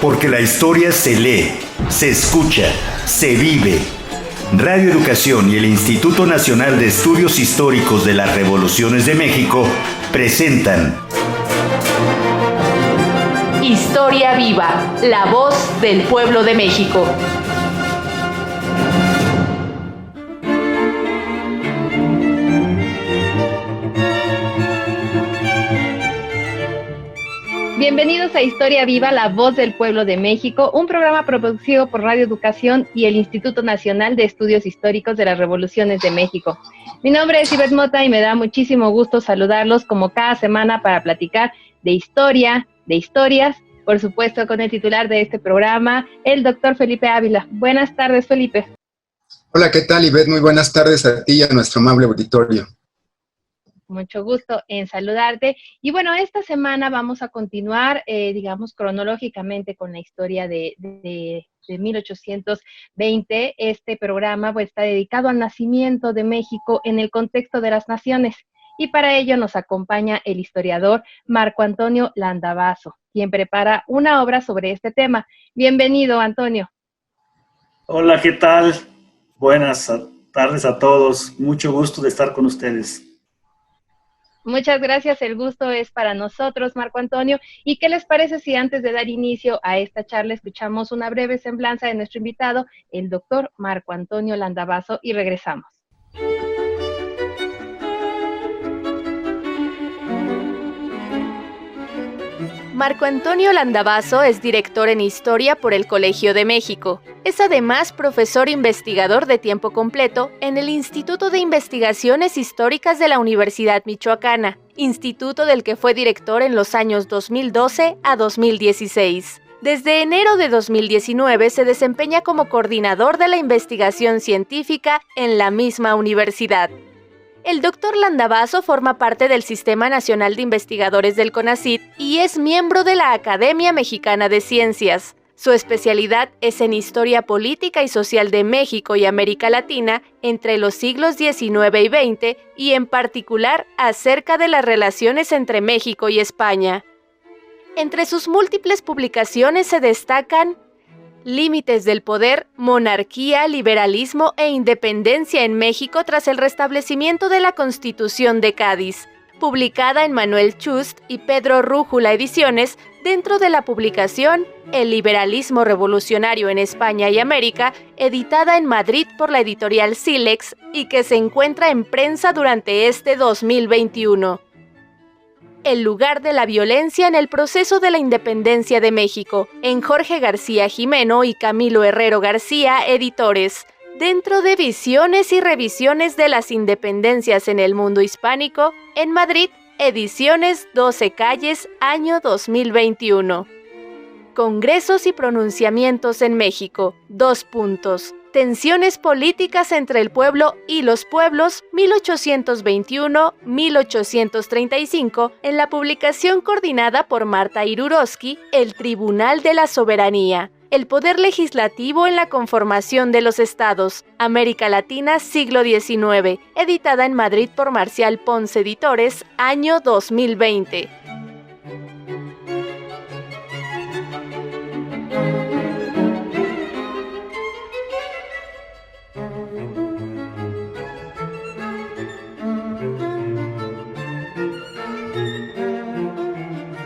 Porque la historia se lee, se escucha, se vive. Radio Educación y el Instituto Nacional de Estudios Históricos de las Revoluciones de México presentan Historia Viva, la voz del pueblo de México. Bienvenidos a Historia Viva, la voz del pueblo de México, un programa producido por Radio Educación y el Instituto Nacional de Estudios Históricos de las Revoluciones de México. Mi nombre es Ivette Mota y me da muchísimo gusto saludarlos como cada semana para platicar de historia, de historias, por supuesto con el titular de este programa, el doctor Felipe Ávila. Buenas tardes, Felipe. Hola, ¿qué tal, Ivette? Muy buenas tardes a ti y a nuestro amable auditorio. Mucho gusto en saludarte. Y bueno, esta semana vamos a continuar, cronológicamente con la historia de 1820. Este programa está dedicado al nacimiento de México en el contexto de las naciones. Y para ello nos acompaña el historiador Marco Antonio Landavazo, quien prepara una obra sobre este tema. Bienvenido, Antonio. Hola, ¿qué tal? Buenas tardes a todos. Mucho gusto de estar con ustedes. Muchas gracias, el gusto es para nosotros, Marco Antonio. ¿Y qué les parece si antes de dar inicio a esta charla escuchamos una breve semblanza de nuestro invitado, el doctor Marco Antonio Landavazo, y regresamos? Marco Antonio Landavazo es director en Historia por el Colegio de México. Es además profesor investigador de tiempo completo en el Instituto de Investigaciones Históricas de la Universidad Michoacana, instituto del que fue director en los años 2012 a 2016. Desde enero de 2019 se desempeña como coordinador de la investigación científica en la misma universidad. El doctor Landavazo forma parte del Sistema Nacional de Investigadores del CONACYT y es miembro de la Academia Mexicana de Ciencias. Su especialidad es en Historia Política y Social de México y América Latina entre los siglos XIX y XX y en particular acerca de las relaciones entre México y España. Entre sus múltiples publicaciones se destacan Límites del poder, monarquía, liberalismo e independencia en México tras el restablecimiento de la Constitución de Cádiz, publicada en Manuel Chust y Pedro Rújula Ediciones, dentro de la publicación El liberalismo revolucionario en España y América, editada en Madrid por la editorial Silex y que se encuentra en prensa durante este 2021. El lugar de la violencia en el proceso de la independencia de México, en Jorge García Jimeno y Camilo Herrero García, editores, dentro de Visiones y revisiones de las independencias en el mundo hispánico, en Madrid, ediciones 12 Calles, año 2021. Congresos y pronunciamientos en México, : Tensiones políticas entre el pueblo y los pueblos, 1821-1835, en la publicación coordinada por Marta Irurosky, El Tribunal de la Soberanía, el Poder Legislativo en la conformación de los Estados, América Latina, siglo XIX, editada en Madrid por Marcial Ponce Editores, año 2020.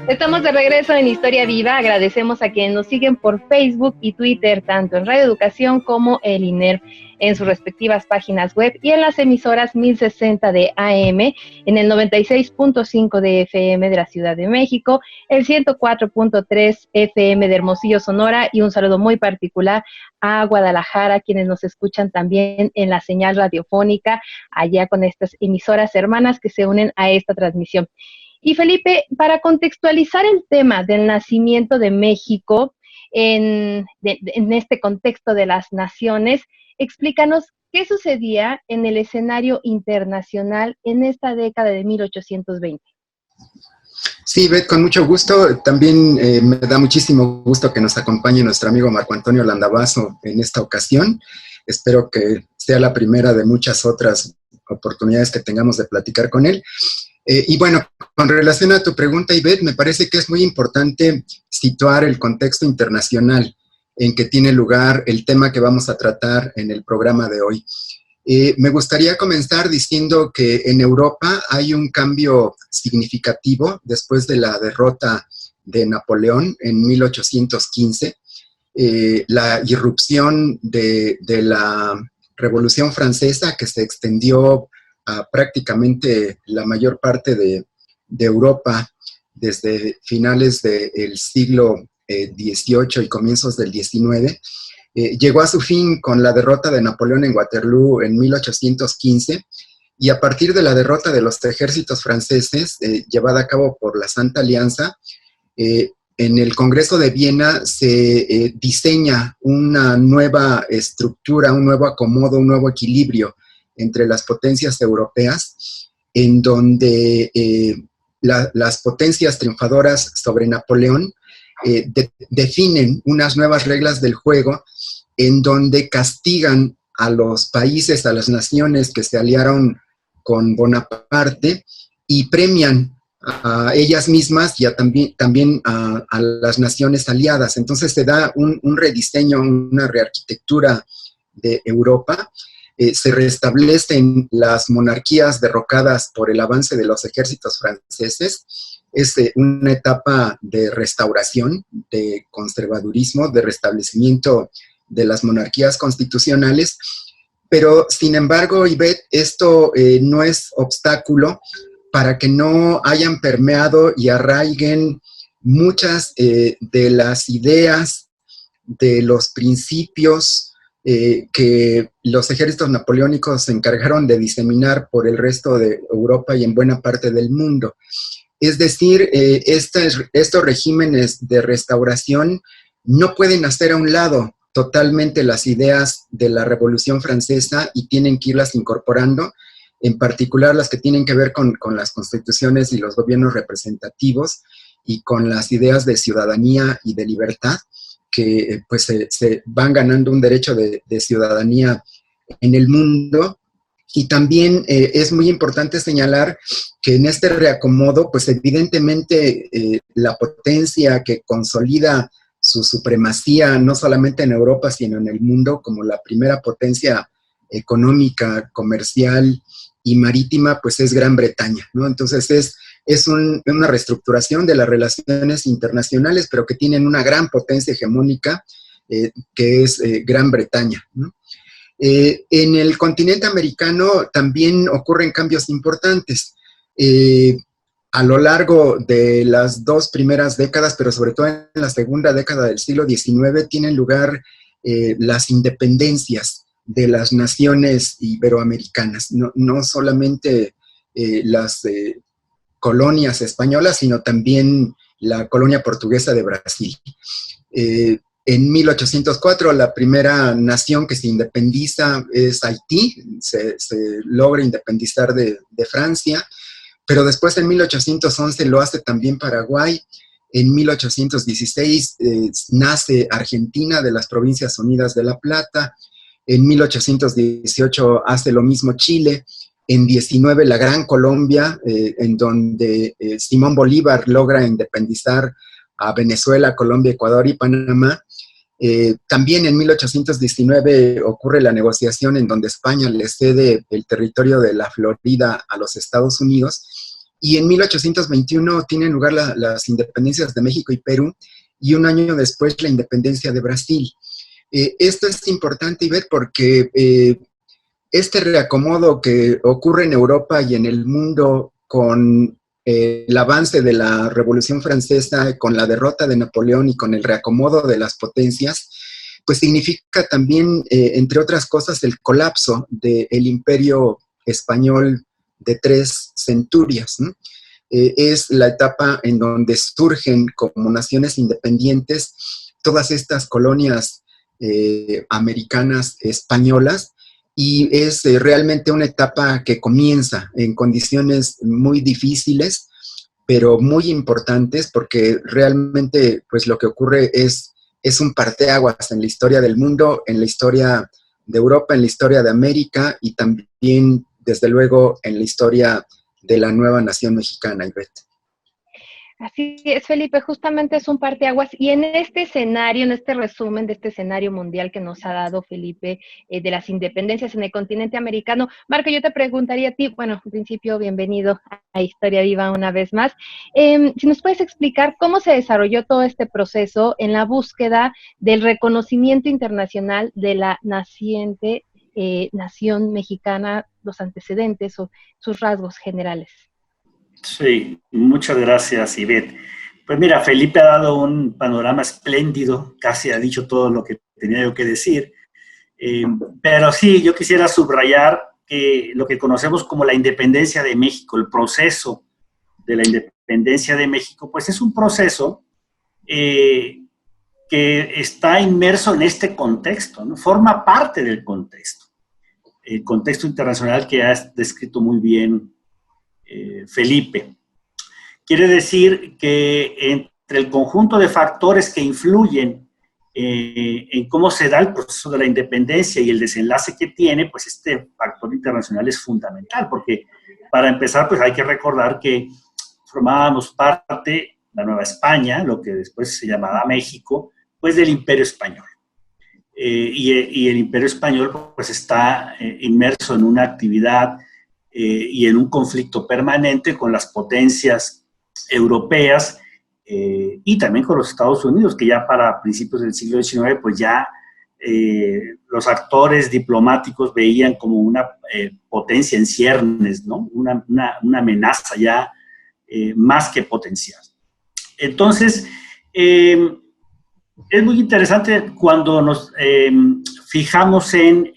Estamos de regreso en Historia Viva. Agradecemos a quienes nos siguen por Facebook y Twitter, tanto en Radio Educación como el INER, en sus respectivas páginas web y en las emisoras 1060 de AM, en el 96.5 de FM de la Ciudad de México, el 104.3 FM de Hermosillo, Sonora, y un saludo muy particular a Guadalajara, quienes nos escuchan también en la señal radiofónica, allá con estas emisoras hermanas que se unen a esta transmisión. Y Felipe, para contextualizar el tema del nacimiento de México en este contexto de las naciones, explícanos qué sucedía en el escenario internacional en esta década de 1820. Sí, Beth, con mucho gusto. También me da muchísimo gusto que nos acompañe nuestro amigo Marco Antonio Landavazo en esta ocasión. Espero que sea la primera de muchas otras oportunidades que tengamos de platicar con él. Y bueno, con relación a tu pregunta, Ivette, me parece que es muy importante situar el contexto internacional en que tiene lugar el tema que vamos a tratar en el programa de hoy. Me gustaría comenzar diciendo que en Europa hay un cambio significativo después de la derrota de Napoleón en 1815. La irrupción de la Revolución Francesa, que se extendió a prácticamente la mayor parte de Europa desde finales del siglo XVIII y comienzos del XIX, llegó a su fin con la derrota de Napoleón en Waterloo en 1815, y a partir de la derrota de los ejércitos franceses llevada a cabo por la Santa Alianza, en el Congreso de Viena se diseña una nueva estructura, un nuevo acomodo, un nuevo equilibrio entre las potencias europeas, en donde las potencias triunfadoras sobre Napoleón definen unas nuevas reglas del juego, en donde castigan a los países, a las naciones que se aliaron con Bonaparte, y premian a ellas mismas y también a las naciones aliadas. Entonces se da un rediseño, una rearquitectura de Europa. Se restablecen las monarquías derrocadas por el avance de los ejércitos franceses. Es una etapa de restauración, de conservadurismo, de restablecimiento de las monarquías constitucionales, pero sin embargo, Ivette, esto no es obstáculo para que no hayan permeado y arraiguen muchas de las ideas, de los principios que los ejércitos napoleónicos se encargaron de diseminar por el resto de Europa y en buena parte del mundo. Es decir, estos regímenes de restauración no pueden hacer a un lado totalmente las ideas de la Revolución Francesa y tienen que irlas incorporando, en particular las que tienen que ver con las constituciones y los gobiernos representativos y con las ideas de ciudadanía y de libertad, que pues se van ganando un derecho de ciudadanía en el mundo. Y también es muy importante señalar que en este reacomodo, pues evidentemente la potencia que consolida su supremacía, no solamente en Europa, sino en el mundo, como la primera potencia económica, comercial y marítima, pues es Gran Bretaña, ¿no? Entonces es una reestructuración de las relaciones internacionales, pero que tienen una gran potencia hegemónica, que es Gran Bretaña, ¿no? En el continente americano también ocurren cambios importantes. A lo largo de las dos primeras décadas, pero sobre todo en la segunda década del siglo XIX, tienen lugar las independencias de las naciones iberoamericanas, no solamente las colonias españolas, sino también la colonia portuguesa de Brasil. En 1804, la primera nación que se independiza es Haití, se logra independizar de Francia, pero después en 1811 lo hace también Paraguay. En 1816 nace Argentina, de las Provincias Unidas de La Plata. En 1818 hace lo mismo Chile. En 19 la Gran Colombia, en donde Simón Bolívar logra independizar a Venezuela, Colombia, Ecuador y Panamá. También en 1819 ocurre la negociación en donde España le cede el territorio de la Florida a los Estados Unidos, y en 1821 tienen lugar las independencias de México y Perú, y un año después la independencia de Brasil. Esto es importante, Ivette, porque este reacomodo que ocurre en Europa y en el mundo con el avance de la Revolución Francesa, con la derrota de Napoleón y con el reacomodo de las potencias, pues significa también, entre otras cosas, el colapso del imperio español de 3 centurias, ¿no? Es la etapa en donde surgen como naciones independientes todas estas colonias americanas españolas, y es realmente una etapa que comienza en condiciones muy difíciles, pero muy importantes, porque realmente pues lo que ocurre es un parteaguas en la historia del mundo, en la historia de Europa, en la historia de América y también, desde luego, en la historia de la nueva nación mexicana, Ivette. Así es, Felipe, justamente es un parteaguas. Y en este escenario, en este resumen de este escenario mundial que nos ha dado Felipe, de las independencias en el continente americano, Marco, yo te preguntaría a ti, bueno, en principio, bienvenido a Historia Viva una vez más. Si nos puedes explicar cómo se desarrolló todo este proceso en la búsqueda del reconocimiento internacional de la naciente nación mexicana, los antecedentes o sus rasgos generales. Sí, muchas gracias, Ivette. Pues mira, Felipe ha dado un panorama espléndido, casi ha dicho todo lo que tenía yo que decir, pero sí, yo quisiera subrayar que lo que conocemos como la independencia de México, el proceso de la independencia de México, pues es un proceso que está inmerso en este contexto, ¿no? Forma parte del contexto, el contexto internacional que ha descrito muy bien Felipe. Quiere decir que entre el conjunto de factores que influyen en cómo se da el proceso de la independencia y el desenlace que tiene, pues este factor internacional es fundamental, porque para empezar, pues hay que recordar que formábamos parte, la Nueva España, lo que después se llamaba México, pues del Imperio Español. Y el Imperio Español pues está inmerso en una actividad y en un conflicto permanente con las potencias europeas y también con los Estados Unidos, que ya para principios del siglo XIX, pues ya los actores diplomáticos veían como una potencia en ciernes, ¿no? Una amenaza ya más que potencial. Entonces, es muy interesante cuando nos fijamos en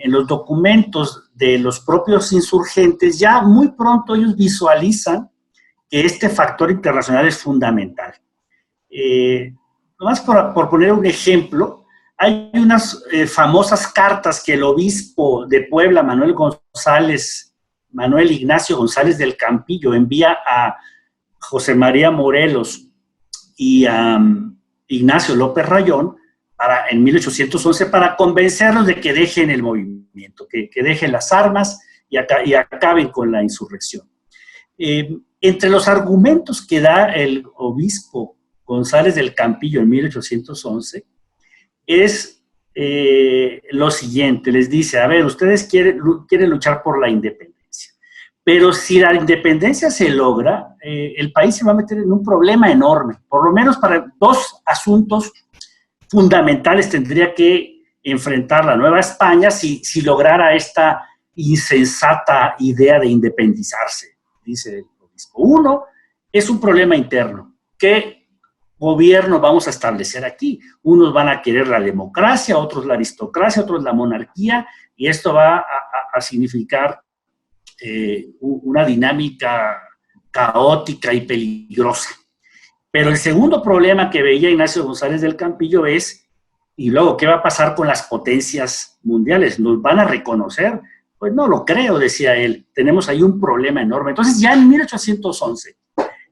los documentos de los propios insurgentes, ya muy pronto ellos visualizan que este factor internacional es fundamental. Nomás por poner un ejemplo, hay unas famosas cartas que el obispo de Puebla, Manuel Ignacio González del Campillo, envía a José María Morelos y a Ignacio López Rayón, en 1811, para convencerlos de que dejen el movimiento, que dejen las armas y acaben con la insurrección. Entre los argumentos que da el obispo González del Campillo en 1811 es lo siguiente, les dice, a ver, ustedes quieren luchar por la independencia, pero si la independencia se logra, el país se va a meter en un problema enorme, por lo menos para dos asuntos fundamentales tendría que enfrentar la Nueva España si lograra esta insensata idea de independizarse, dice el obispo. Uno, es un problema interno. ¿Qué gobierno vamos a establecer aquí? Unos van a querer la democracia, otros la aristocracia, otros la monarquía, y esto va a significar una dinámica caótica y peligrosa. Pero el segundo problema que veía Ignacio González del Campillo es, y luego, ¿qué va a pasar con las potencias mundiales? ¿Nos van a reconocer? Pues no lo creo, decía él. Tenemos ahí un problema enorme. Entonces, ya en 1811,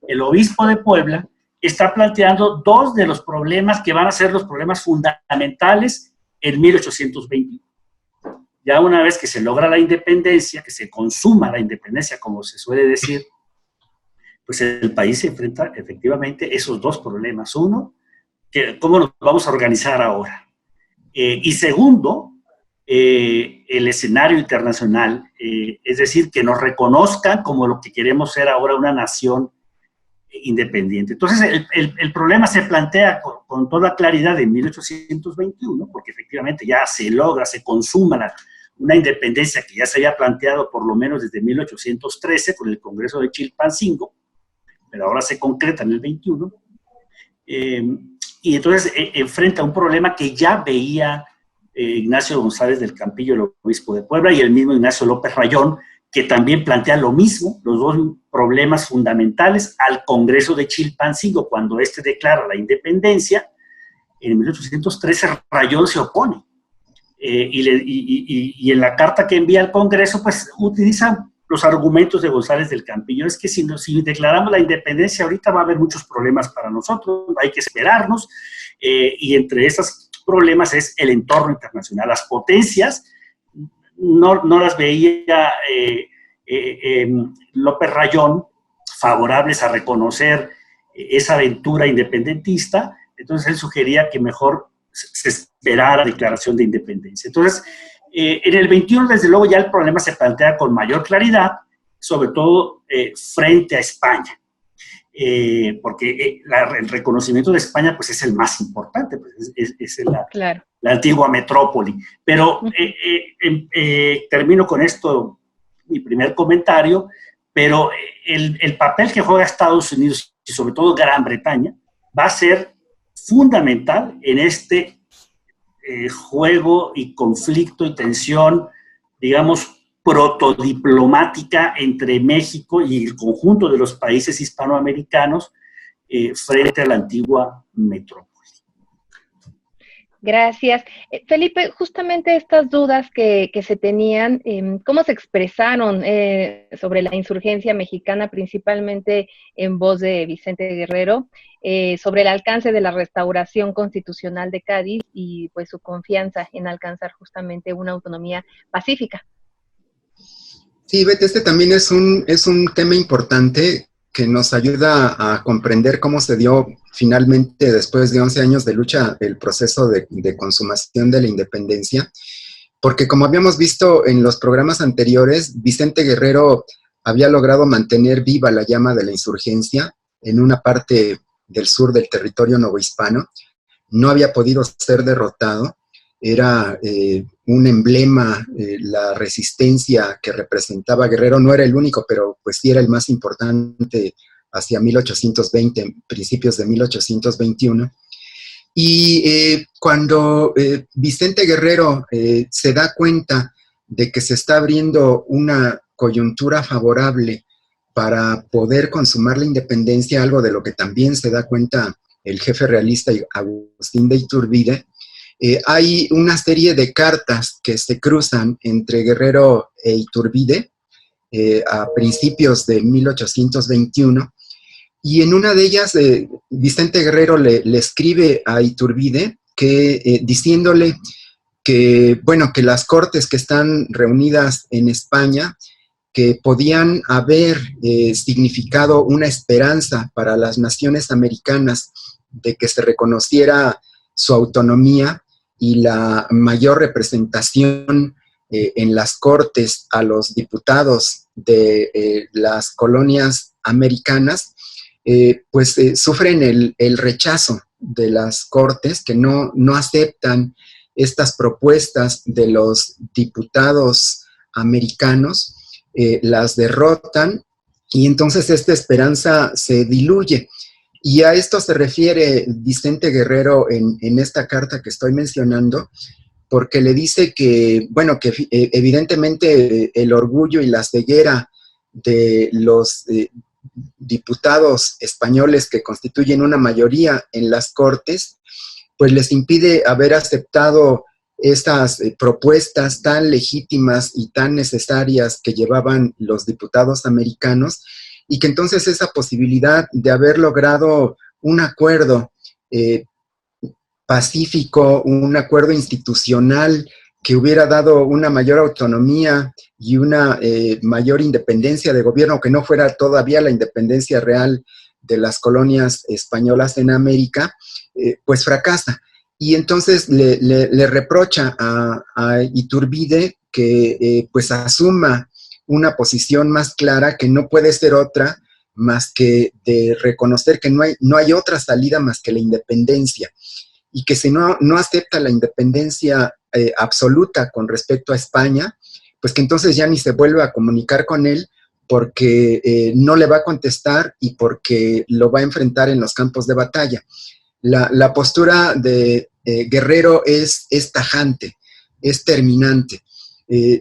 el obispo de Puebla está planteando dos de los problemas que van a ser los problemas fundamentales en 1821. Ya una vez que se logra la independencia, que se consuma la independencia, como se suele decir, pues el país se enfrenta efectivamente a esos dos problemas. Uno, ¿cómo nos vamos a organizar ahora? Y segundo, el escenario internacional, es decir, que nos reconozcan como lo que queremos ser ahora, una nación independiente. Entonces, el problema se plantea con toda claridad en 1821, porque efectivamente ya se logra, se consuma una independencia que ya se había planteado por lo menos desde 1813 con el Congreso de Chilpancingo, pero ahora se concreta en el 21, y entonces enfrenta un problema que ya veía Ignacio González del Campillo, el obispo de Puebla, y el mismo Ignacio López Rayón, que también plantea lo mismo, los dos problemas fundamentales al Congreso de Chilpancingo, cuando éste declara la independencia. En 1813 Rayón se opone, y en la carta que envía al Congreso, pues utiliza los argumentos de González del Campillo. Es que si declaramos la independencia ahorita va a haber muchos problemas para nosotros, hay que esperarnos, y entre esos problemas es el entorno internacional. Las potencias no las veía López Rayón, favorables a reconocer esa aventura independentista. Entonces él sugería que mejor se esperara la declaración de independencia. Entonces, en el 21, desde luego, ya el problema se plantea con mayor claridad, sobre todo frente a España. Porque el reconocimiento de España pues, es el más importante, pues, es claro, la antigua metrópoli. Pero termino con esto, mi primer comentario, pero el papel que juega Estados Unidos y sobre todo Gran Bretaña va a ser fundamental en este juego y conflicto y tensión, digamos, protodiplomática entre México y el conjunto de los países hispanoamericanos frente a la antigua metrópoli. Gracias. Felipe, justamente estas dudas que se tenían, ¿cómo se expresaron sobre la insurgencia mexicana, principalmente en voz de Vicente Guerrero, sobre el alcance de la restauración constitucional de Cádiz y pues su confianza en alcanzar justamente una autonomía pacífica? Sí, Beth, este también es un tema importante que nos ayuda a comprender cómo se dio finalmente, después de 11 años de lucha, el proceso de consumación de la independencia, porque como habíamos visto en los programas anteriores, Vicente Guerrero había logrado mantener viva la llama de la insurgencia en una parte del sur del territorio novohispano, no había podido ser derrotado, era un emblema, la resistencia que representaba Guerrero, no era el único, pero pues sí era el más importante hacia 1820, principios de 1821. Y cuando Vicente Guerrero se da cuenta de que se está abriendo una coyuntura favorable para poder consumar la independencia, algo de lo que también se da cuenta el jefe realista Agustín de Iturbide, hay una serie de cartas que se cruzan entre Guerrero e Iturbide a principios de 1821, y en una de ellas Vicente Guerrero le escribe a Iturbide diciéndole que, bueno, que las cortes que están reunidas en España, que podían haber significado una esperanza para las naciones americanas de que se reconociera su autonomía y la mayor representación en las cortes a los diputados de las colonias americanas, sufren el rechazo de las cortes, que no aceptan estas propuestas de los diputados americanos, las derrotan, y entonces esta esperanza se diluye. Y a esto se refiere Vicente Guerrero en esta carta que estoy mencionando, porque le dice que, bueno, que evidentemente el orgullo y la ceguera de los diputados españoles que constituyen una mayoría en las Cortes, pues les impide haber aceptado estas propuestas tan legítimas y tan necesarias que llevaban los diputados americanos, y que entonces esa posibilidad de haber logrado un acuerdo pacífico, un acuerdo institucional que hubiera dado una mayor autonomía y una mayor independencia de gobierno, que no fuera todavía la independencia real de las colonias españolas en América, pues fracasa. Y entonces le reprocha a Iturbide que pues asuma una posición más clara, que no puede ser otra más que de reconocer que no hay otra salida más que la independencia, y que si no acepta la independencia absoluta con respecto a España, pues que entonces ya ni se vuelve a comunicar con él, porque no le va a contestar y porque lo va a enfrentar en los campos de batalla. La postura de Guerrero es tajante, es terminante.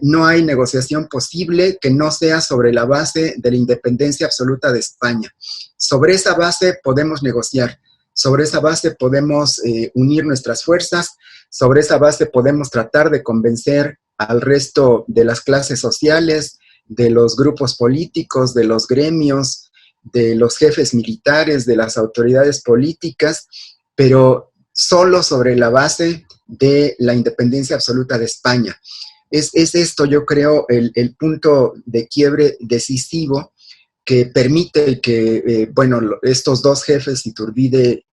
No hay negociación posible que no sea sobre la base de la independencia absoluta de España. Sobre esa base podemos negociar, sobre esa base podemos unir nuestras fuerzas, sobre esa base podemos tratar de convencer al resto de las clases sociales, de los grupos políticos, de los gremios, de los jefes militares, de las autoridades políticas, pero solo sobre la base de la independencia absoluta de España. Es esto, yo creo, el punto de quiebre decisivo que permite que, estos dos jefes, Iturbide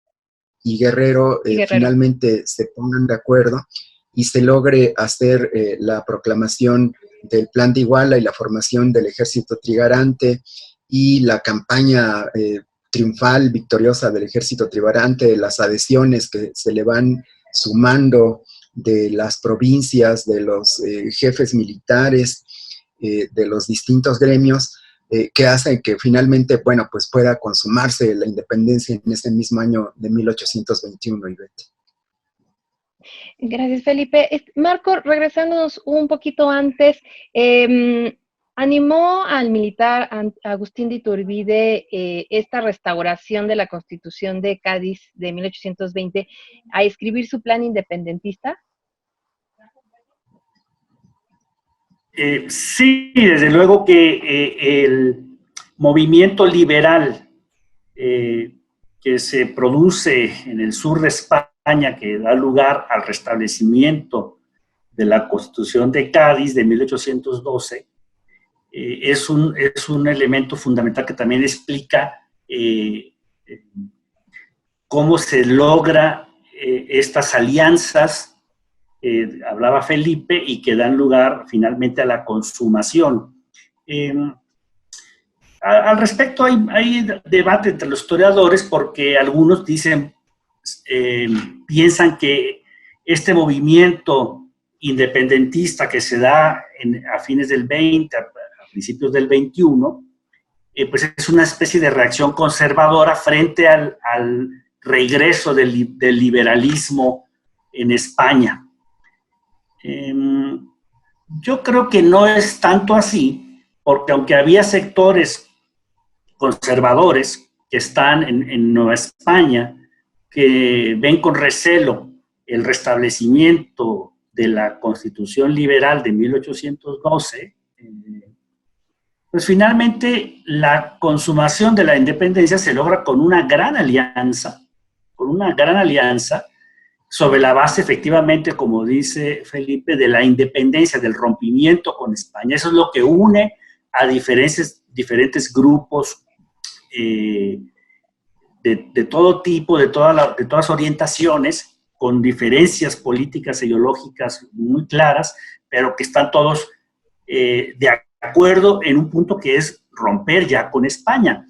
y Guerrero, finalmente se pongan de acuerdo y se logre hacer la proclamación del Plan de Iguala y la formación del Ejército Trigarante y la campaña triunfal, victoriosa del Ejército Trigarante, las adhesiones que se le van sumando de las provincias, de los jefes militares, de los distintos gremios, que hacen que finalmente, pues pueda consumarse la independencia en ese mismo año de 1821, Ivette. Gracias, Felipe. Marco, regresándonos un poquito antes, animó al militar Agustín de Iturbide esta restauración de la Constitución de Cádiz de 1820 a escribir su plan independentista. Sí, desde luego que el movimiento liberal que se produce en el sur de España, que da lugar al restablecimiento de la Constitución de Cádiz de 1812, es un elemento fundamental que también explica cómo se logra estas alianzas, hablaba Felipe, y que dan lugar finalmente a la consumación. Al respecto hay debate entre los historiadores porque algunos piensan que este movimiento independentista que se da a fines del 20, a principios del 21, pues es una especie de reacción conservadora frente al regreso del liberalismo en España. Yo creo que no es tanto así, porque aunque había sectores conservadores que están en Nueva España, que ven con recelo el restablecimiento de la Constitución liberal de 1812, pues finalmente la consumación de la independencia se logra con una gran alianza sobre la base, efectivamente, como dice Felipe, de la independencia, del rompimiento con España. Eso es lo que une a diferentes grupos de todo tipo, de todas orientaciones, con diferencias políticas e ideológicas muy claras, pero que están todos de acuerdo en un punto que es romper ya con España.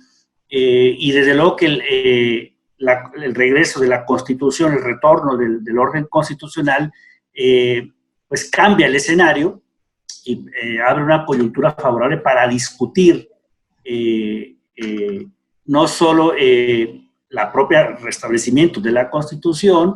Y desde luego que el regreso de la Constitución, el retorno del orden constitucional, pues cambia el escenario y abre una coyuntura favorable para discutir no solo la propia restablecimiento de la Constitución,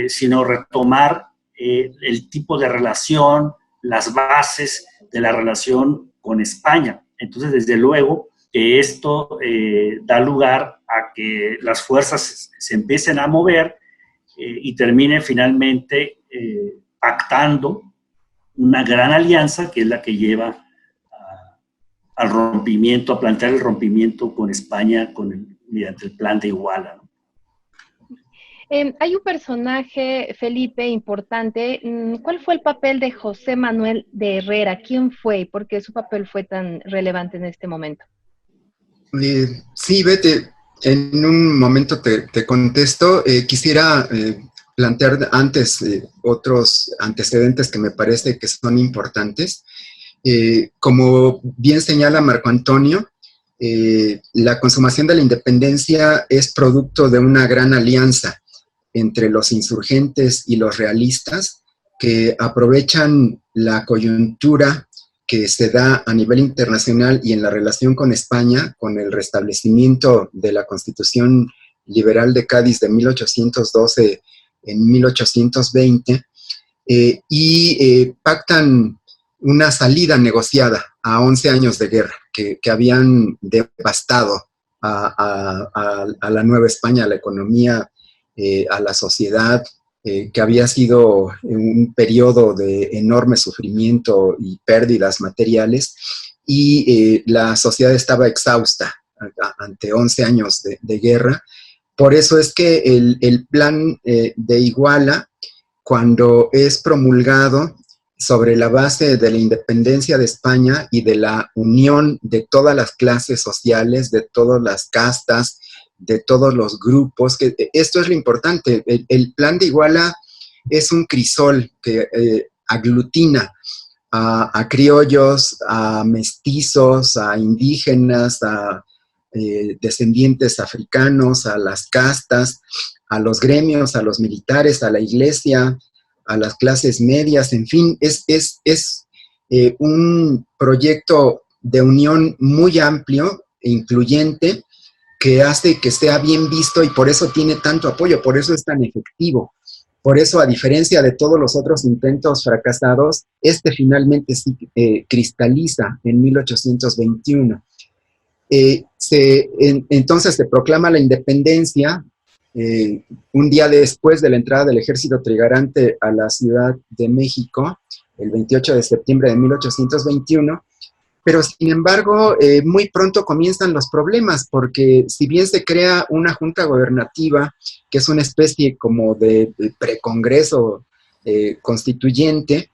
sino retomar el tipo de relación, las bases de la relación con España. Entonces, desde luego, que esto da lugar a que las fuerzas se empiecen a mover y terminen finalmente pactando una gran alianza que es la que lleva al rompimiento, a plantear el rompimiento con España mediante el Plan de Iguala, ¿no? Hay un personaje, Felipe, importante. ¿Cuál fue el papel de José Manuel de Herrera? ¿Quién fue y por qué su papel fue tan relevante en este momento? Sí, Bete, en un momento te contesto. Quisiera plantear antes otros antecedentes que me parece que son importantes. Como bien señala Marco Antonio, la consumación de la independencia es producto de una gran alianza entre los insurgentes y los realistas que aprovechan la coyuntura que se da a nivel internacional y en la relación con España, con el restablecimiento de la Constitución Liberal de Cádiz de 1812 en 1820, y pactan una salida negociada a 11 años de guerra que habían devastado a la Nueva España, a la economía, a la sociedad, que había sido un periodo de enorme sufrimiento y pérdidas materiales, y la sociedad estaba exhausta ante 11 años de guerra. Por eso es que el plan de Iguala, cuando es promulgado, sobre la base de la independencia de España y de la unión de todas las clases sociales, de todas las castas, de todos los grupos, que esto es lo importante. El Plan de Iguala es un crisol que aglutina a criollos, a mestizos, a indígenas, a descendientes africanos, a las castas, a los gremios, a los militares, a la iglesia, a las clases medias, en fin, es un proyecto de unión muy amplio e incluyente que hace que sea bien visto y por eso tiene tanto apoyo, por eso es tan efectivo. Por eso, a diferencia de todos los otros intentos fracasados, este finalmente sí cristaliza en 1821. Entonces se proclama la independencia un día después de la entrada del ejército trigarante a la Ciudad de México, el 28 de septiembre de 1821, pero sin embargo muy pronto comienzan los problemas, porque si bien se crea una junta gobernativa, que es una especie como de precongreso constituyente,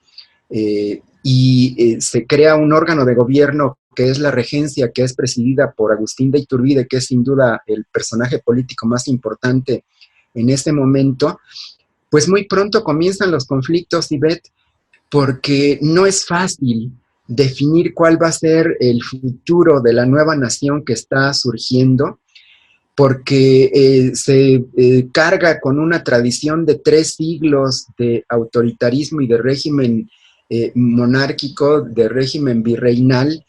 y se crea un órgano de gobierno que es la regencia, que es presidida por Agustín de Iturbide, que es sin duda el personaje político más importante en este momento, pues muy pronto comienzan los conflictos, Ivette, porque no es fácil definir cuál va a ser el futuro de la nueva nación que está surgiendo, porque se carga con una tradición de 3 siglos de autoritarismo y de régimen monárquico, de régimen virreinal,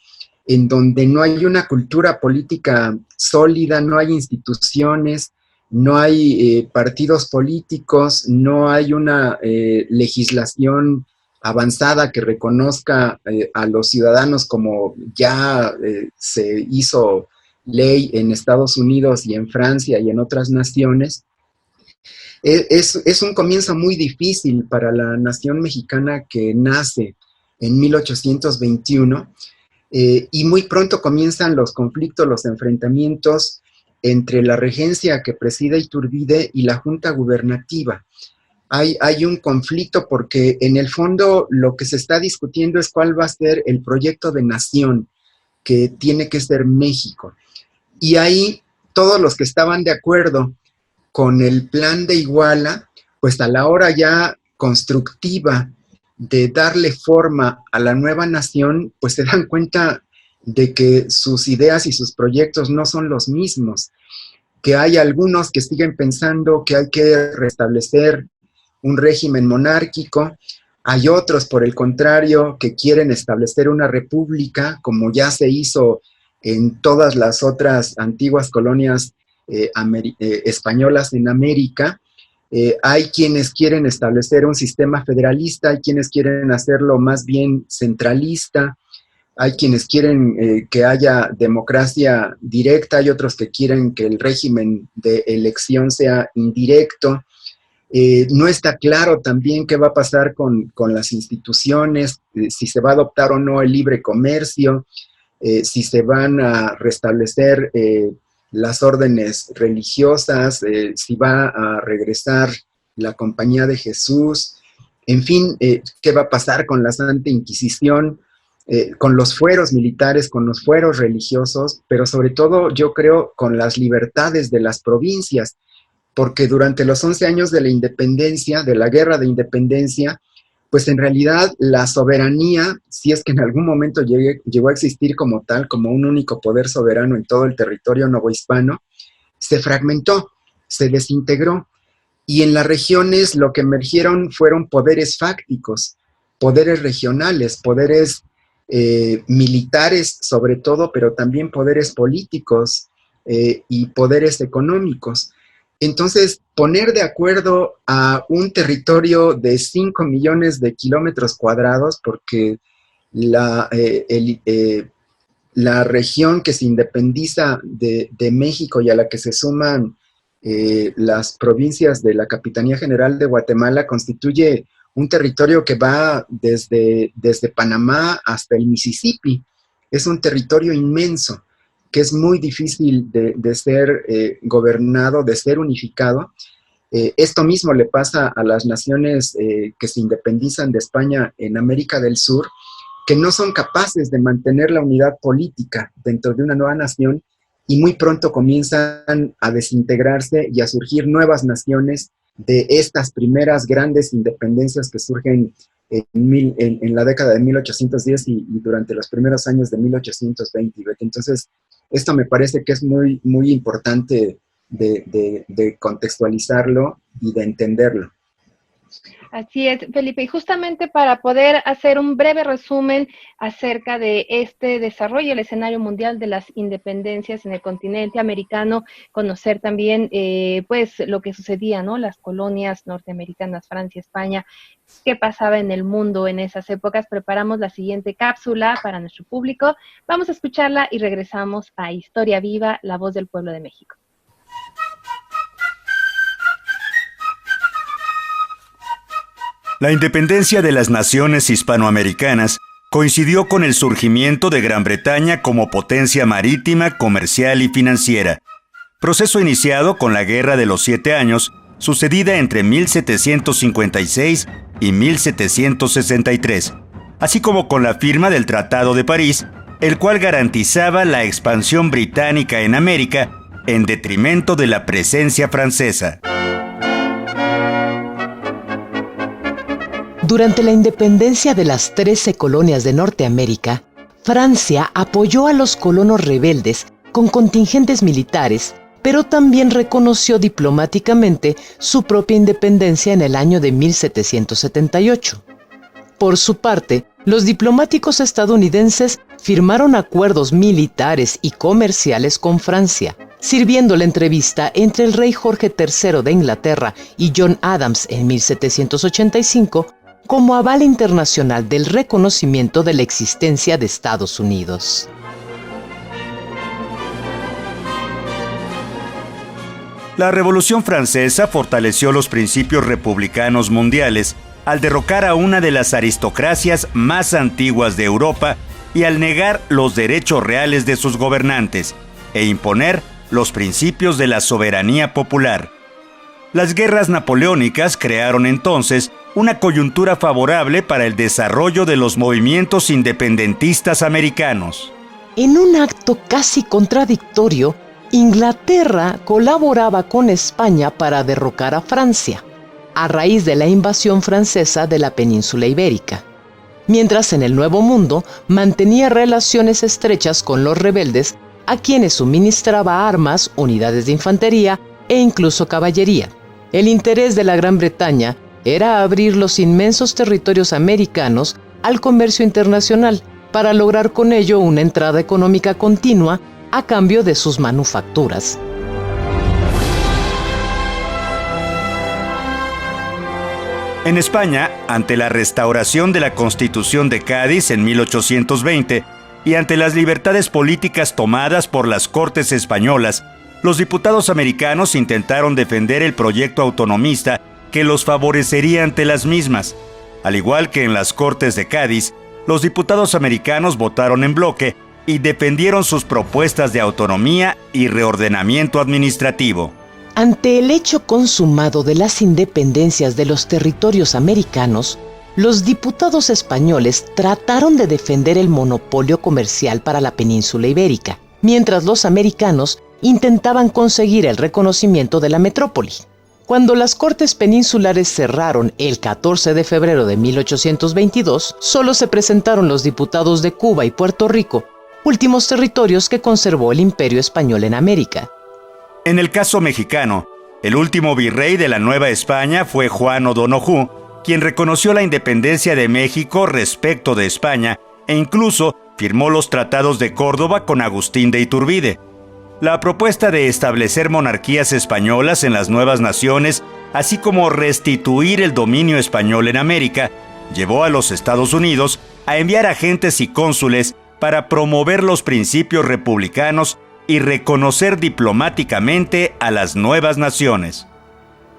en donde no hay una cultura política sólida, no hay instituciones, no hay partidos políticos, no hay una legislación avanzada que reconozca a los ciudadanos como ya se hizo ley en Estados Unidos y en Francia y en otras naciones. Es un comienzo muy difícil para la nación mexicana que nace en 1821, y muy pronto comienzan los conflictos, los enfrentamientos entre la regencia que preside Iturbide y la junta gubernativa. Hay un conflicto porque en el fondo lo que se está discutiendo es cuál va a ser el proyecto de nación que tiene que ser México. Y ahí todos los que estaban de acuerdo con el Plan de Iguala, pues a la hora ya constructiva de darle forma a la nueva nación, pues se dan cuenta de que sus ideas y sus proyectos no son los mismos, que hay algunos que siguen pensando que hay que restablecer un régimen monárquico, hay otros, por el contrario, que quieren establecer una república, como ya se hizo en todas las otras antiguas colonias españolas en América. Hay quienes quieren establecer un sistema federalista, hay quienes quieren hacerlo más bien centralista, hay quienes quieren que haya democracia directa, hay otros que quieren que el régimen de elección sea indirecto. No está claro también qué va a pasar con las instituciones, si se va a adoptar o no el libre comercio, si se van a restablecer las órdenes religiosas, si va a regresar la Compañía de Jesús, en fin, qué va a pasar con la Santa Inquisición, con los fueros militares, con los fueros religiosos, pero sobre todo yo creo con las libertades de las provincias, porque durante los 11 años de la independencia, de la guerra de independencia, pues en realidad la soberanía, si es que en algún momento llegó a existir como tal, como un único poder soberano en todo el territorio novohispano, se fragmentó, se desintegró, y en las regiones lo que emergieron fueron poderes fácticos, poderes regionales, poderes militares sobre todo, pero también poderes políticos y poderes económicos. Entonces, poner de acuerdo a un territorio de 5 millones de kilómetros cuadrados, porque la región que se independiza de México y a la que se suman las provincias de la Capitanía General de Guatemala constituye un territorio que va desde Panamá hasta el Mississippi. Es un territorio inmenso, que es muy difícil de ser gobernado, de ser unificado, Esto mismo le pasa a las naciones que se independizan de España en América del Sur, que no son capaces de mantener la unidad política dentro de una nueva nación y muy pronto comienzan a desintegrarse y a surgir nuevas naciones de estas primeras grandes independencias que surgen en la década de 1810 y durante los primeros años de 1820. Entonces, esto me parece que es muy, muy importante de contextualizarlo y de entenderlo. Así es, Felipe, y justamente para poder hacer un breve resumen acerca de este desarrollo, el escenario mundial de las independencias en el continente americano, conocer también pues lo que sucedía, ¿no? Las colonias norteamericanas, Francia, España, qué pasaba en el mundo en esas épocas. Preparamos la siguiente cápsula para nuestro público. Vamos a escucharla y regresamos a Historia Viva, la voz del pueblo de México. La independencia de las naciones hispanoamericanas coincidió con el surgimiento de Gran Bretaña como potencia marítima, comercial y financiera, proceso iniciado con la Guerra de los 7 Años, sucedida entre 1756 y 1763, así como con la firma del Tratado de París, el cual garantizaba la expansión británica en América en detrimento de la presencia francesa. Durante la independencia de las 13 colonias de Norteamérica, Francia apoyó a los colonos rebeldes con contingentes militares, pero también reconoció diplomáticamente su propia independencia en el año de 1778. Por su parte, los diplomáticos estadounidenses firmaron acuerdos militares y comerciales con Francia, sirviendo la entrevista entre el rey Jorge III de Inglaterra y John Adams en 1785 como aval internacional del reconocimiento de la existencia de Estados Unidos. La Revolución Francesa fortaleció los principios republicanos mundiales al derrocar a una de las aristocracias más antiguas de Europa y al negar los derechos reales de sus gobernantes e imponer los principios de la soberanía popular. Las guerras napoleónicas crearon entonces una coyuntura favorable para el desarrollo de los movimientos independentistas americanos. En un acto casi contradictorio, Inglaterra colaboraba con España para derrocar a Francia, a raíz de la invasión francesa de la península ibérica, mientras en el Nuevo Mundo mantenía relaciones estrechas con los rebeldes, a quienes suministraba armas, unidades de infantería e incluso caballería. El interés de la Gran Bretaña era abrir los inmensos territorios americanos al comercio internacional para lograr con ello una entrada económica continua a cambio de sus manufacturas. En España, ante la restauración de la Constitución de Cádiz en 1820 y ante las libertades políticas tomadas por las Cortes españolas, los diputados americanos intentaron defender el proyecto autonomista que los favorecería ante las mismas. Al igual que en las Cortes de Cádiz, los diputados americanos votaron en bloque y defendieron sus propuestas de autonomía y reordenamiento administrativo. Ante el hecho consumado de las independencias de los territorios americanos, los diputados españoles trataron de defender el monopolio comercial para la península ibérica, mientras los americanos intentaban conseguir el reconocimiento de la metrópoli. Cuando las Cortes Peninsulares cerraron el 14 de febrero de 1822, solo se presentaron los diputados de Cuba y Puerto Rico, últimos territorios que conservó el Imperio Español en América. En el caso mexicano, el último virrey de la Nueva España fue Juan O'Donojú, quien reconoció la independencia de México respecto de España e incluso firmó los tratados de Córdoba con Agustín de Iturbide. La propuesta de establecer monarquías españolas en las nuevas naciones, así como restituir el dominio español en América, llevó a los Estados Unidos a enviar agentes y cónsules para promover los principios republicanos y reconocer diplomáticamente a las nuevas naciones.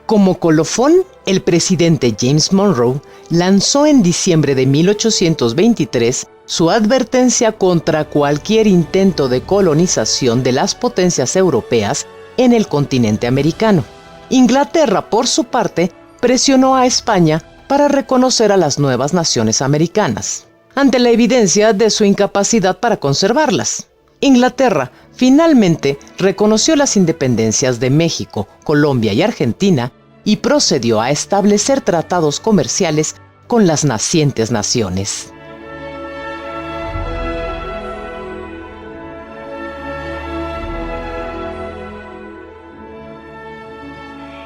Como colofón, el presidente James Monroe lanzó en diciembre de 1823 su advertencia contra cualquier intento de colonización de las potencias europeas en el continente americano. Inglaterra, por su parte, presionó a España para reconocer a las nuevas naciones americanas, ante la evidencia de su incapacidad para conservarlas. Inglaterra finalmente reconoció las independencias de México, Colombia y Argentina y procedió a establecer tratados comerciales con las nacientes naciones.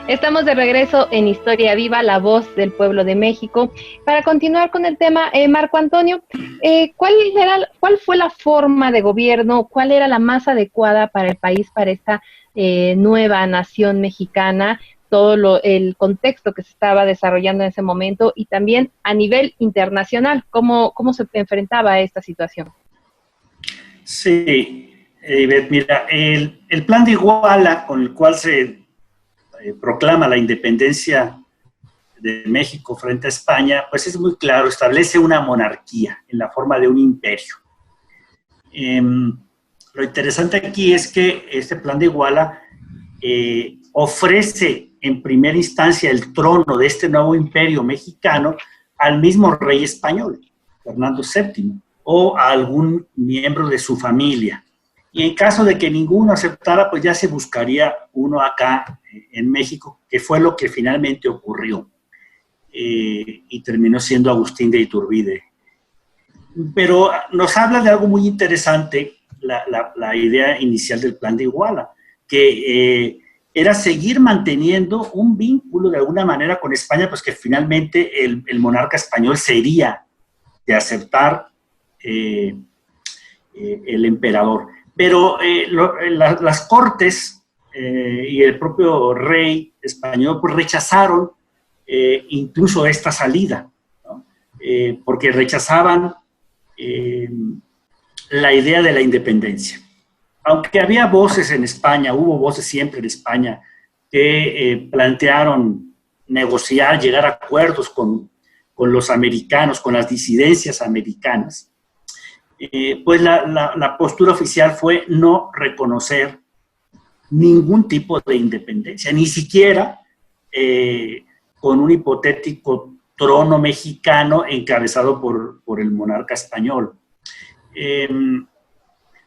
Estamos de regreso en Historia Viva, la voz del pueblo de México. Para continuar con el tema, Marco Antonio, ¿cuál fue la forma de gobierno, cuál era la más adecuada para el país, para esta nueva nación mexicana, todo el contexto que se estaba desarrollando en ese momento y también a nivel internacional, cómo se enfrentaba a esta situación? Sí, mira, el plan de Iguala, con el cual se proclama la independencia de México frente a España, pues es muy claro, establece una monarquía en la forma de un imperio. Lo interesante aquí es que este plan de Iguala ofrece en primera instancia el trono de este nuevo imperio mexicano al mismo rey español, Fernando VII, o a algún miembro de su familia. Y en caso de que ninguno aceptara, pues ya se buscaría uno acá en México, que fue lo que finalmente ocurrió. Y terminó siendo Agustín de Iturbide. Pero nos habla de algo muy interesante, la idea inicial del plan de Iguala, que era seguir manteniendo un vínculo de alguna manera con España, pues que finalmente el monarca español sería de aceptar el emperador. Pero las cortes y el propio rey español pues rechazaron incluso esta salida, ¿no? Porque rechazaban la idea de la independencia. Aunque había voces en España, hubo voces siempre en España que plantearon negociar, llegar a acuerdos con los americanos, con las disidencias americanas, pues la postura oficial fue no reconocer ningún tipo de independencia, ni siquiera con un hipotético trono mexicano encabezado por el monarca español.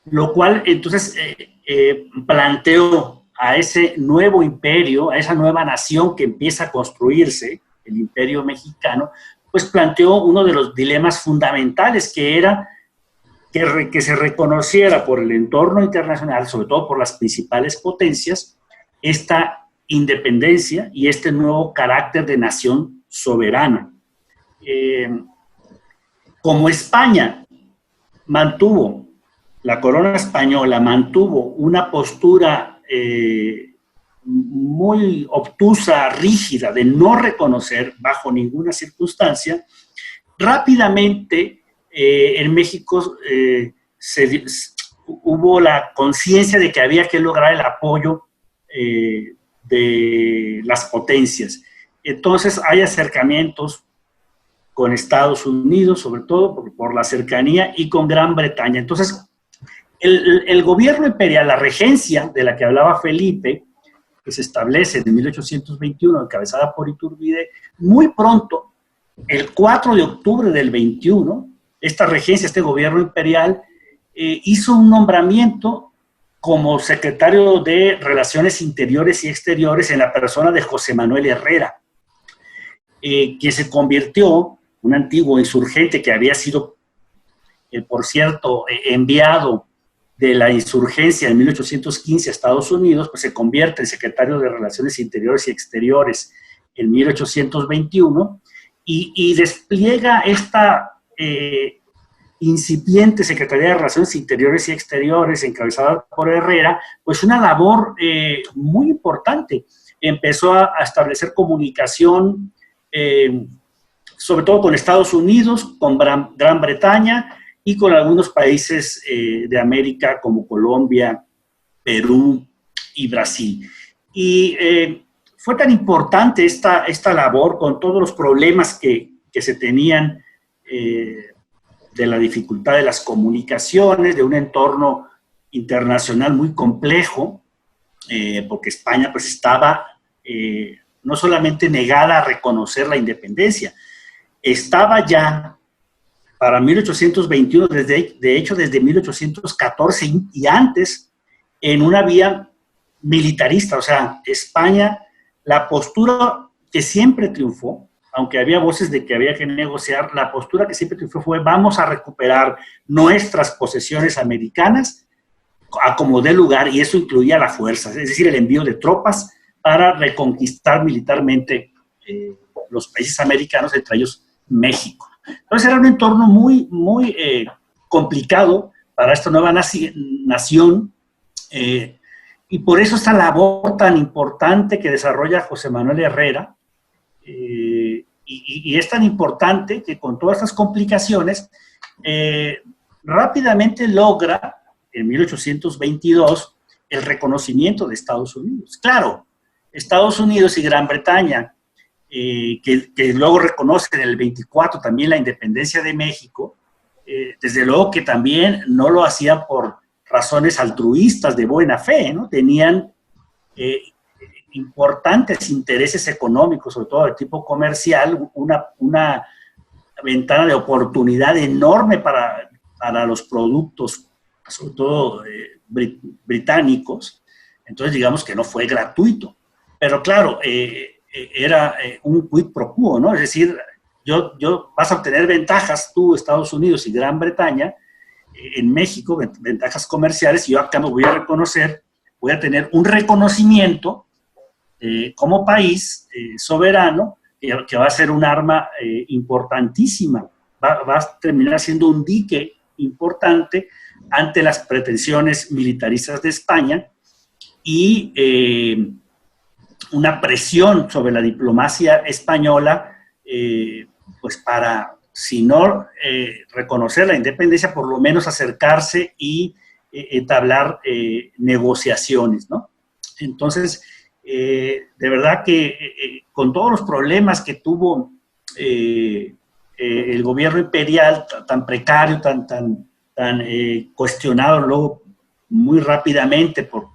Lo cual entonces planteó a ese nuevo imperio, a esa nueva nación que empieza a construirse, el imperio mexicano, pues planteó uno de los dilemas fundamentales, que era que se reconociera por el entorno internacional, sobre todo por las principales potencias, esta independencia y este nuevo carácter de nación soberana. Como España mantuvo, la corona española mantuvo una postura muy obtusa, rígida, de no reconocer bajo ninguna circunstancia, rápidamente en México hubo la conciencia de que había que lograr el apoyo de las potencias. Entonces hay acercamientos con Estados Unidos, sobre todo por la cercanía, y con Gran Bretaña. Entonces, el gobierno imperial, la regencia de la que hablaba Felipe, que se establece en 1821, encabezada por Iturbide, muy pronto, el 4 de octubre del 21, esta regencia, este gobierno imperial, hizo un nombramiento como secretario de Relaciones Interiores y Exteriores en la persona de José Manuel Herrera, quien se convirtió, un antiguo insurgente que había sido, por cierto, enviado de la insurgencia en 1815 a Estados Unidos, pues se convierte en secretario de Relaciones Interiores y Exteriores en 1821 y despliega esta incipiente Secretaría de Relaciones Interiores y Exteriores, encabezada por Herrera, pues una labor muy importante. Empezó a establecer comunicación, sobre todo con Estados Unidos, con Gran Bretaña y con algunos países de América como Colombia, Perú y Brasil. Y fue tan importante esta labor, con todos los problemas que se tenían de la dificultad de las comunicaciones, de un entorno internacional muy complejo, porque España pues estaba no solamente negada a reconocer la independencia, estaba ya para 1821, de hecho desde 1814 y antes, en una vía militarista. O sea, España, la postura que siempre triunfó, aunque había voces de que había que negociar, la postura que siempre triunfó fue: vamos a recuperar nuestras posesiones americanas a como dé lugar, y eso incluía la fuerza, es decir, el envío de tropas para reconquistar militarmente los países americanos, entre ellos México. Entonces era un entorno muy, muy complicado para esta nueva nación, y por eso esta labor tan importante que desarrolla José Manuel Herrera, y es tan importante que con todas estas complicaciones rápidamente logra en 1822 el reconocimiento de Estados Unidos. Claro, Estados Unidos y Gran Bretaña, que luego reconocen en el 24 también la independencia de México, desde luego que también no lo hacían por razones altruistas de buena fe, ¿no? Tenían importantes intereses económicos, sobre todo de tipo comercial, una ventana de oportunidad enorme para los productos, sobre todo británicos. Entonces, digamos que no fue gratuito. Pero claro, era un quid pro quo, ¿no? Es decir, vas a obtener ventajas tú, Estados Unidos y Gran Bretaña, en México, ventajas comerciales, y yo acá me voy a reconocer, voy a tener un reconocimiento como país soberano, que va a ser un arma importantísima, va a terminar siendo un dique importante ante las pretensiones militaristas de España, y una presión sobre la diplomacia española, pues para, si no reconocer la independencia, por lo menos acercarse y entablar negociaciones, ¿no? Entonces, de verdad que con todos los problemas que tuvo el gobierno imperial, tan precario, tan cuestionado luego muy rápidamente por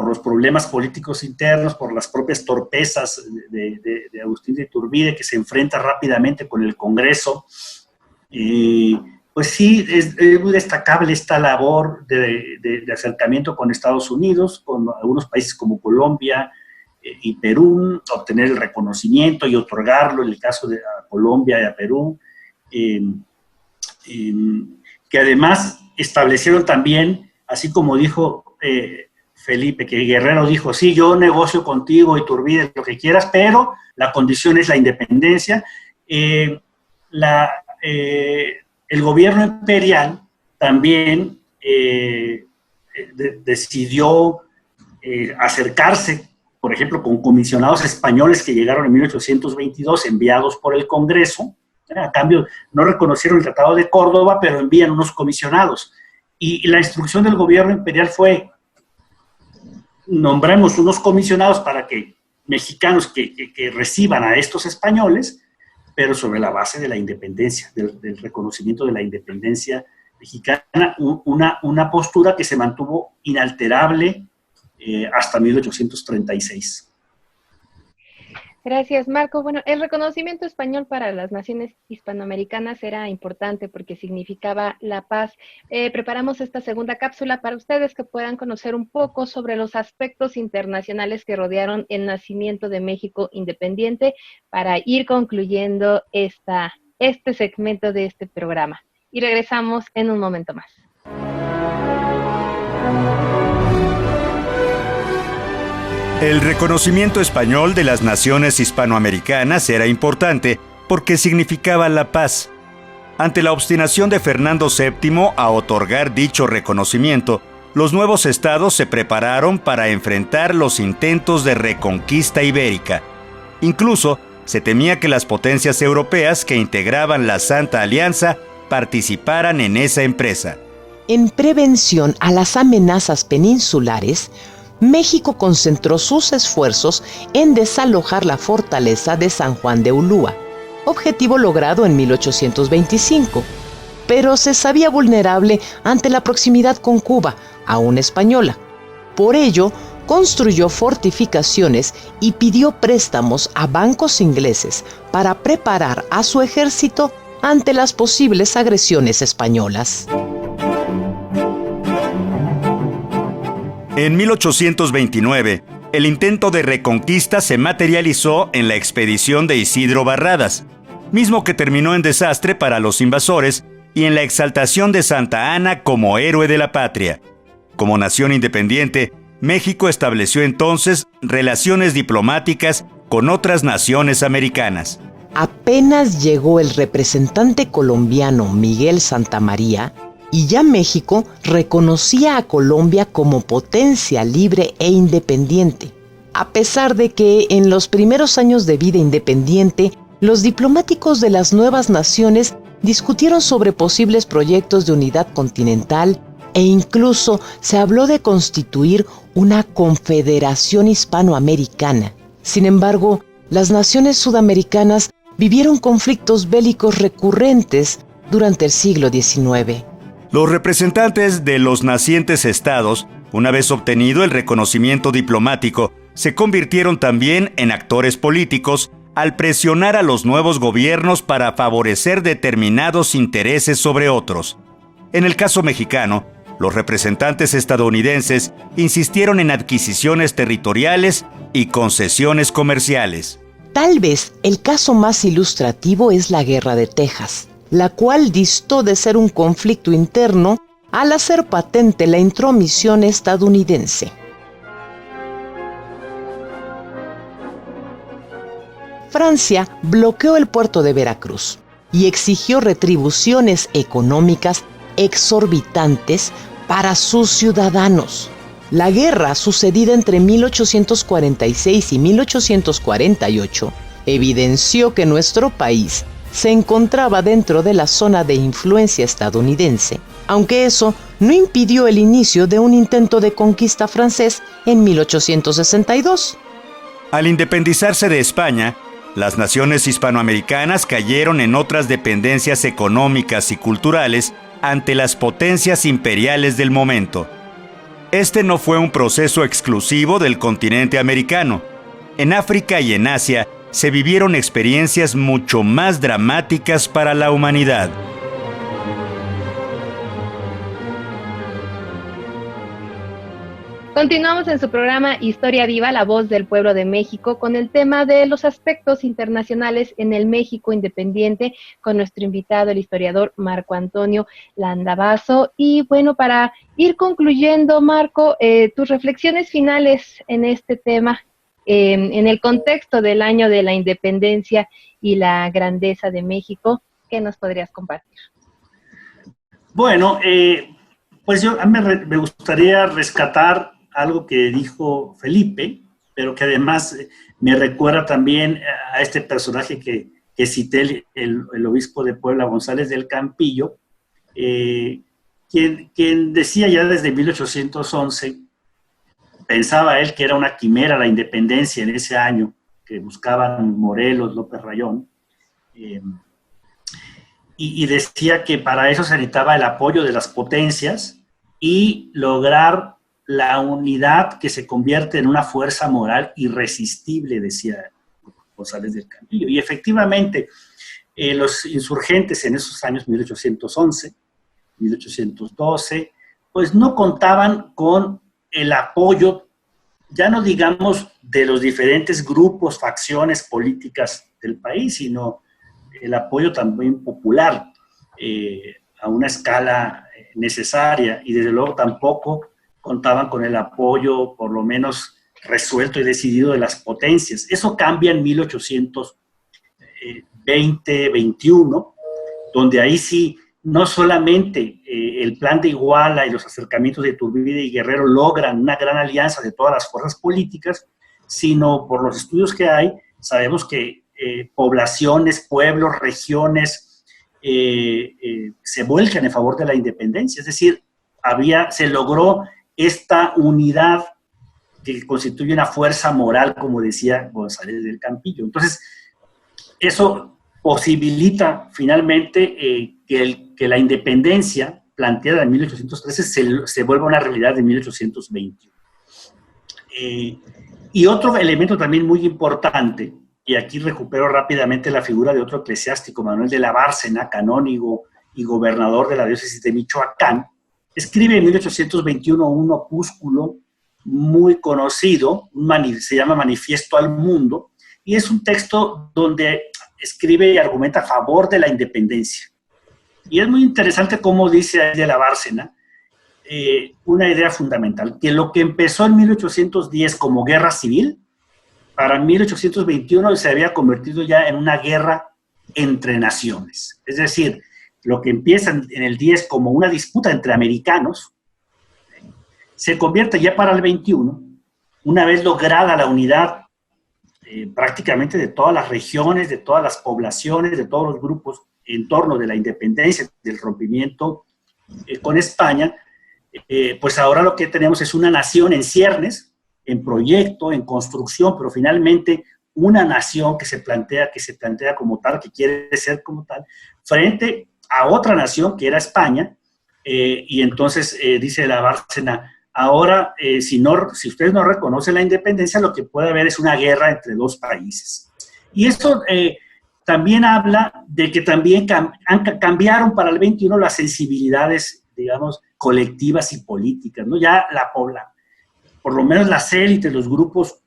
los problemas políticos internos, por las propias torpezas de Agustín de Iturbide, que se enfrenta rápidamente con el Congreso. Pues sí, es muy destacable esta labor de acercamiento con Estados Unidos, con algunos países como Colombia y Perú, obtener el reconocimiento y otorgarlo en el caso de Colombia y a Perú, que además establecieron también, así como dijo Felipe, que Guerrero dijo: sí, yo negocio contigo, Iturbide, lo que quieras, pero la condición es la independencia. El gobierno imperial también decidió acercarse, por ejemplo, con comisionados españoles que llegaron en 1822, enviados por el Congreso. A cambio, no reconocieron el Tratado de Córdoba, pero envían unos comisionados. Y la instrucción del gobierno imperial fue: nombramos unos comisionados para que mexicanos que reciban a estos españoles, pero sobre la base de la independencia, del reconocimiento de la independencia mexicana, una postura que se mantuvo inalterable hasta 1836. Gracias, Marco. Bueno, el reconocimiento español para las naciones hispanoamericanas era importante porque significaba la paz. Preparamos esta segunda cápsula para ustedes que puedan conocer un poco sobre los aspectos internacionales que rodearon el nacimiento de México independiente, para ir concluyendo este segmento de este programa. Y regresamos en un momento más. El reconocimiento español de las naciones hispanoamericanas era importante porque significaba la paz. Ante la obstinación de Fernando VII a otorgar dicho reconocimiento, los nuevos estados se prepararon para enfrentar los intentos de reconquista ibérica. Incluso se temía que las potencias europeas que integraban la Santa Alianza participaran en esa empresa. En prevención a las amenazas peninsulares, México concentró sus esfuerzos en desalojar la fortaleza de San Juan de Ulúa, objetivo logrado en 1825, pero se sabía vulnerable ante la proximidad con Cuba, aún española. Por ello, construyó fortificaciones y pidió préstamos a bancos ingleses para preparar a su ejército ante las posibles agresiones españolas. En 1829, el intento de reconquista se materializó en la expedición de Isidro Barradas, mismo que terminó en desastre para los invasores y en la exaltación de Santa Anna como héroe de la patria. Como nación independiente, México estableció entonces relaciones diplomáticas con otras naciones americanas. Apenas llegó el representante colombiano Miguel Santamaría, y ya México reconocía a Colombia como potencia libre e independiente. A pesar de que en los primeros años de vida independiente, los diplomáticos de las nuevas naciones discutieron sobre posibles proyectos de unidad continental e incluso se habló de constituir una confederación hispanoamericana. Sin embargo, las naciones sudamericanas vivieron conflictos bélicos recurrentes durante el siglo XIX. Los representantes de los nacientes estados, una vez obtenido el reconocimiento diplomático, se convirtieron también en actores políticos al presionar a los nuevos gobiernos para favorecer determinados intereses sobre otros. En el caso mexicano, los representantes estadounidenses insistieron en adquisiciones territoriales y concesiones comerciales. Tal vez el caso más ilustrativo es la Guerra de Texas, la cual distó de ser un conflicto interno al hacer patente la intromisión estadounidense. Francia bloqueó el puerto de Veracruz y exigió retribuciones económicas exorbitantes para sus ciudadanos. La guerra sucedida entre 1846 y 1848 evidenció que nuestro país se encontraba dentro de la zona de influencia estadounidense, aunque eso no impidió el inicio de un intento de conquista francés en 1862. Al independizarse de España, las naciones hispanoamericanas cayeron en otras dependencias económicas y culturales ante las potencias imperiales del momento. Este no fue un proceso exclusivo del continente americano. En África y en Asia se vivieron experiencias mucho más dramáticas para la humanidad. Continuamos en su programa Historia Viva, la voz del pueblo de México, con el tema de los aspectos internacionales en el México independiente, con nuestro invitado, el historiador Marco Antonio Landavazo. Y bueno, para ir concluyendo, Marco, tus reflexiones finales en este tema, en el contexto del año de la independencia y la grandeza de México, ¿qué nos podrías compartir? Bueno, pues a mí me gustaría rescatar algo que dijo Felipe, pero que además me recuerda también a este personaje que cité, el obispo de Puebla, González del Campillo, quien decía ya desde 1811, pensaba él que era una quimera la independencia en ese año, que buscaban Morelos, López Rayón, y decía que para eso se necesitaba el apoyo de las potencias y lograr la unidad que se convierte en una fuerza moral irresistible, decía González del Campillo. Y efectivamente, los insurgentes en esos años, 1811, 1812, pues no contaban con el apoyo, ya no digamos de los diferentes grupos, facciones políticas del país, sino el apoyo también popular a una escala necesaria, y desde luego tampoco contaban con el apoyo, por lo menos resuelto y decidido, de las potencias. Eso cambia en 1820-21, donde ahí sí, no solamente el plan de Iguala y los acercamientos de Iturbide y Guerrero logran una gran alianza de todas las fuerzas políticas, sino por los estudios que hay, sabemos que poblaciones, pueblos, regiones se vuelcan en favor de la independencia. Es decir, se logró esta unidad que constituye una fuerza moral, como decía González del Campillo. Entonces, eso posibilita finalmente que la independencia planteada en 1813 se vuelva una realidad en 1821. Y otro elemento también muy importante, y aquí recupero rápidamente la figura de otro eclesiástico, Manuel de la Bárcena, canónigo y gobernador de la diócesis de Michoacán, escribe en 1821 un opúsculo muy conocido, se llama Manifiesto al Mundo, y es un texto donde escribe y argumenta a favor de la independencia. Y es muy interesante cómo dice de la Bárcena una idea fundamental, que lo que empezó en 1810 como guerra civil, para 1821 se había convertido ya en una guerra entre naciones. Es decir, lo que empieza en el 10 como una disputa entre americanos, se convierte ya para el 21, una vez lograda la unidad prácticamente de todas las regiones, de todas las poblaciones, de todos los grupos en torno de la independencia, del rompimiento con España, pues ahora lo que tenemos es una nación en ciernes, en proyecto, en construcción, pero finalmente una nación que se plantea como tal, que quiere ser como tal, frente a otra nación que era España, y entonces dice la Bárcena, ahora si ustedes no reconocen la independencia, lo que puede haber es una guerra entre dos países. Y esto también habla de que también cambiaron para el 21 las sensibilidades, digamos, colectivas y políticas, ¿no? Ya por lo menos las élites, los grupos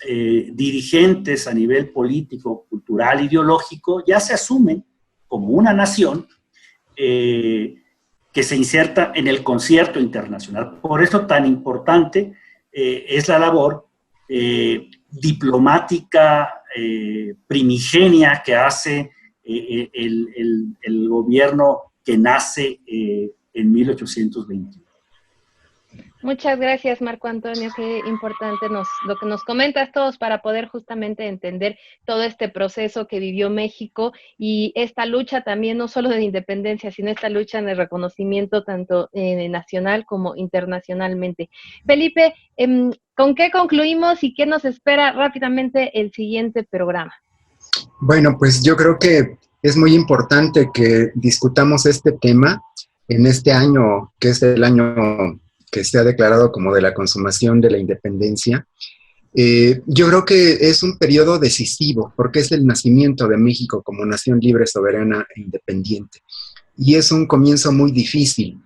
dirigentes a nivel político, cultural, ideológico, ya se asumen como una nación que se inserta en el concierto internacional. Por eso tan importante es la labor diplomática primigenia que hace el gobierno que nace en 1821. Muchas gracias, Marco Antonio. Qué importante lo que nos comentas todos para poder justamente entender todo este proceso que vivió México y esta lucha también, no solo de independencia, sino esta lucha en el reconocimiento tanto nacional como internacionalmente. Felipe, ¿con qué concluimos y qué nos espera rápidamente el siguiente programa? Bueno, pues yo creo que es muy importante que discutamos este tema en este año, que es el año que se ha declarado como de la consumación de la independencia. Yo creo que es un periodo decisivo, porque es el nacimiento de México como nación libre, soberana e independiente. Y es un comienzo muy difícil,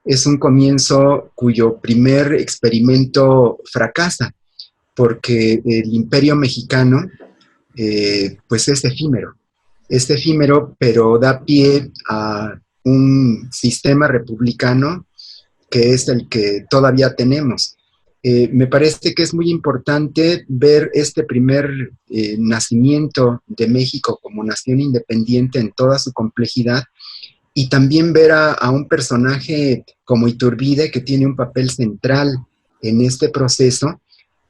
es un comienzo cuyo primer experimento fracasa, porque el imperio mexicano pues es efímero, pero da pie a un sistema republicano que es el que todavía tenemos. Me parece que es muy importante ver este primer nacimiento de México como nación independiente en toda su complejidad y también ver a un personaje como Iturbide, que tiene un papel central en este proceso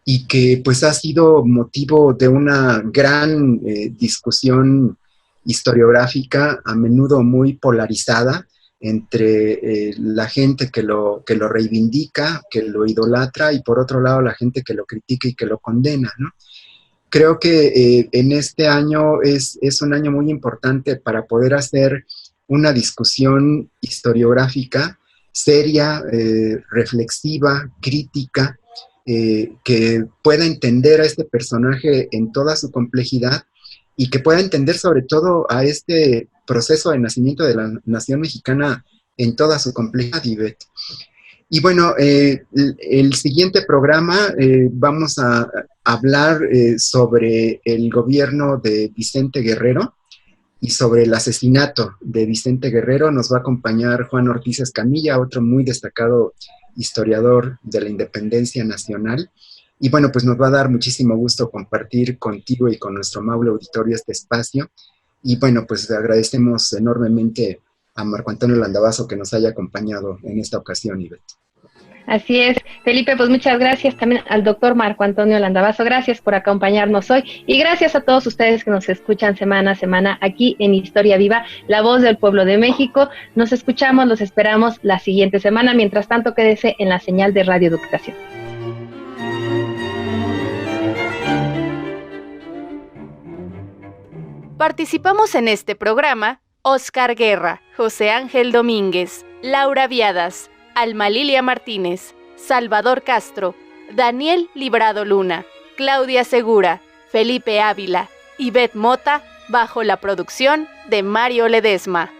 y que pues ha sido motivo de una gran discusión historiográfica, a menudo muy polarizada, entre la gente que lo reivindica, que lo idolatra, y por otro lado la gente que lo critica y que lo condena, ¿no? Creo que en este año es un año muy importante para poder hacer una discusión historiográfica seria, reflexiva, crítica, que pueda entender a este personaje en toda su complejidad y que pueda entender sobre todo a este proceso de nacimiento de la nación mexicana en toda su complejidad, Ivette. Y bueno, el siguiente programa vamos a hablar sobre el gobierno de Vicente Guerrero y sobre el asesinato de Vicente Guerrero. Nos va a acompañar Juan Ortiz Escamilla, otro muy destacado historiador de la independencia nacional. Y bueno, pues nos va a dar muchísimo gusto compartir contigo y con nuestro amable auditorio este espacio. Y bueno, pues agradecemos enormemente a Marco Antonio Landavazo que nos haya acompañado en esta ocasión, Ivette. Así es, Felipe, pues muchas gracias también al doctor Marco Antonio Landavazo, gracias por acompañarnos hoy y gracias a todos ustedes que nos escuchan semana a semana aquí en Historia Viva, la voz del pueblo de México. Nos escuchamos, los esperamos la siguiente semana, mientras tanto quédese en la señal de Radio Educación. Participamos en este programa Oscar Guerra, José Ángel Domínguez, Laura Viadas, Alma Lilia Martínez, Salvador Castro, Daniel Librado Luna, Claudia Segura, Felipe Ávila y Beth Mota, bajo la producción de Mario Ledesma.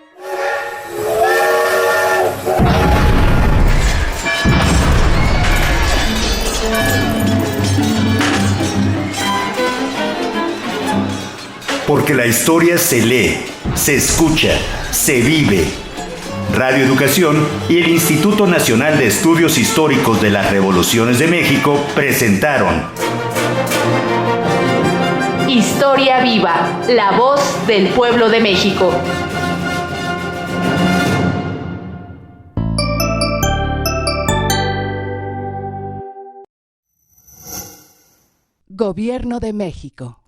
Porque la historia se lee, se escucha, se vive. Radio Educación y el Instituto Nacional de Estudios Históricos de las Revoluciones de México presentaron Historia Viva, la voz del pueblo de México. Gobierno de México.